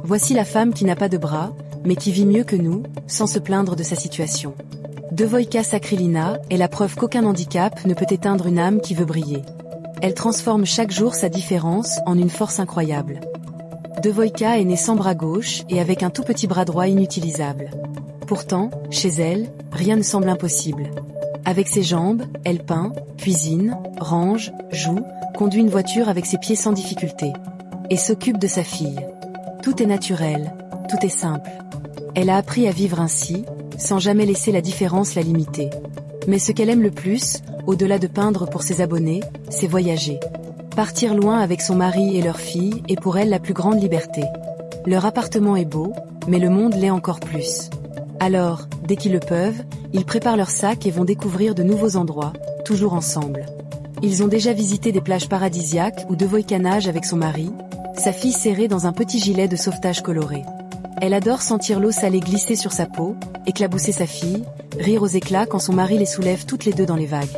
Voici la femme qui n'a pas de bras, mais qui vit mieux que nous, sans se plaindre de sa situation. Devojka Sakrilina est la preuve qu'aucun handicap ne peut éteindre une âme qui veut briller. Elle transforme chaque jour sa différence en une force incroyable. Devojka est née sans bras gauche et avec un tout petit bras droit inutilisable. Pourtant, chez elle, rien ne semble impossible. Avec ses jambes, elle peint, cuisine, range, joue, conduit une voiture avec ses pieds sans difficulté. Et s'occupe de sa fille. Tout est naturel, tout est simple. Elle a appris à vivre ainsi, sans jamais laisser la différence la limiter. Mais ce qu'elle aime le plus, au-delà de peindre pour ses abonnés, c'est voyager. Partir loin avec son mari et leur fille est pour elle la plus grande liberté. Leur appartement est beau, mais le monde l'est encore plus. Alors, dès qu'ils le peuvent, ils préparent leurs sacs et vont découvrir de nouveaux endroits, toujours ensemble. Ils ont déjà visité des plages paradisiaques où Devojka nage avec son mari, sa fille serrée dans un petit gilet de sauvetage coloré. Elle adore sentir l'eau salée glisser sur sa peau, éclabousser sa fille, rire aux éclats quand son mari les soulève toutes les deux dans les vagues.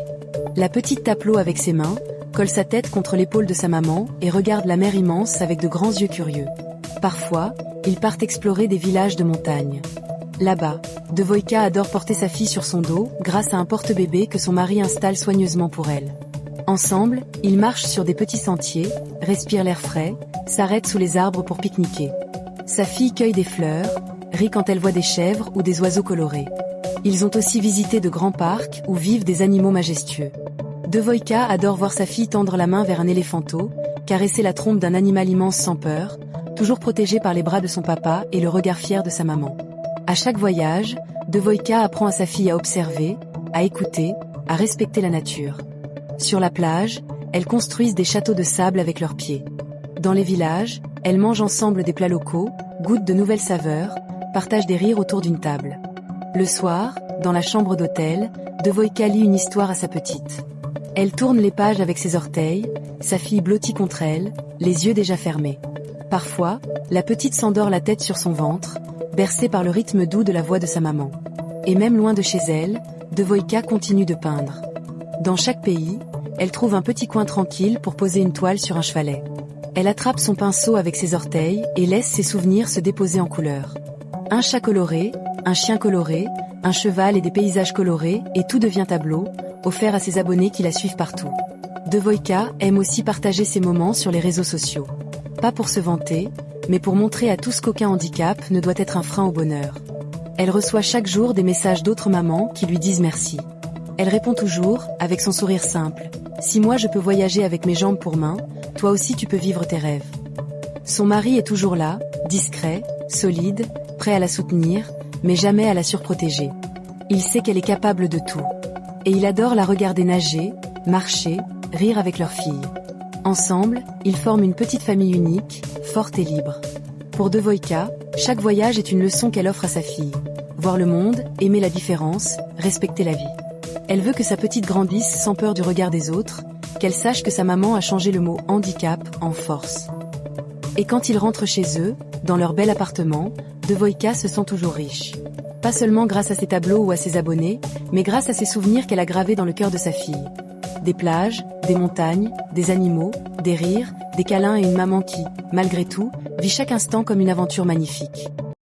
La petite tape l'eau avec ses mains, colle sa tête contre l'épaule de sa maman et regarde la mer immense avec de grands yeux curieux. Parfois, ils partent explorer des villages de montagne. Là-bas, Devojka adore porter sa fille sur son dos grâce à un porte-bébé que son mari installe soigneusement pour elle. Ensemble, ils marchent sur des petits sentiers, respirent l'air frais, s'arrêtent sous les arbres pour pique-niquer. Sa fille cueille des fleurs, rit quand elle voit des chèvres ou des oiseaux colorés. Ils ont aussi visité de grands parcs où vivent des animaux majestueux. Devojka adore voir sa fille tendre la main vers un éléphanteau, caresser la trompe d'un animal immense sans peur, toujours protégé par les bras de son papa et le regard fier de sa maman. À chaque voyage, Devojka apprend à sa fille à observer, à écouter, à respecter la nature. Sur la plage, elles construisent des châteaux de sable avec leurs pieds. Dans les villages, elles mangent ensemble des plats locaux, goûtent de nouvelles saveurs, partagent des rires autour d'une table. Le soir, dans la chambre d'hôtel, Devojka lit une histoire à sa petite. Elle tourne les pages avec ses orteils, sa fille blottie contre elle, les yeux déjà fermés. Parfois, la petite s'endort la tête sur son ventre, bercée par le rythme doux de la voix de sa maman. Et même loin de chez elle, Devojka continue de peindre. Dans chaque pays, elle trouve un petit coin tranquille pour poser une toile sur un chevalet. Elle attrape son pinceau avec ses orteils et laisse ses souvenirs se déposer en couleurs. Un chat coloré, un chien coloré, un cheval et des paysages colorés, et tout devient tableau, offert à ses abonnés qui la suivent partout. Devojka aime aussi partager ses moments sur les réseaux sociaux. Pas pour se vanter, mais pour montrer à tous qu'aucun handicap ne doit être un frein au bonheur. Elle reçoit chaque jour des messages d'autres mamans qui lui disent merci. Elle répond toujours, avec son sourire simple, « Si moi je peux voyager avec mes jambes pour main, toi aussi tu peux vivre tes rêves. » Son mari est toujours là, discret, solide, prêt à la soutenir, mais jamais à la surprotéger. Il sait qu'elle est capable de tout. Et il adore la regarder nager, marcher, rire avec leur fille. Ensemble, ils forment une petite famille unique, forte et libre. Pour Devojka, chaque voyage est une leçon qu'elle offre à sa fille. Voir le monde, aimer la différence, respecter la vie. Elle veut que sa petite grandisse sans peur du regard des autres, qu'elle sache que sa maman a changé le mot « handicap » en « force ». Et quand ils rentrent chez eux, dans leur bel appartement, Devojka se sent toujours riche. Pas seulement grâce à ses tableaux ou à ses abonnés, mais grâce à ses souvenirs qu'elle a gravés dans le cœur de sa fille. Des plages, des montagnes, des animaux, des rires, des câlins et une maman qui, malgré tout, vit chaque instant comme une aventure magnifique.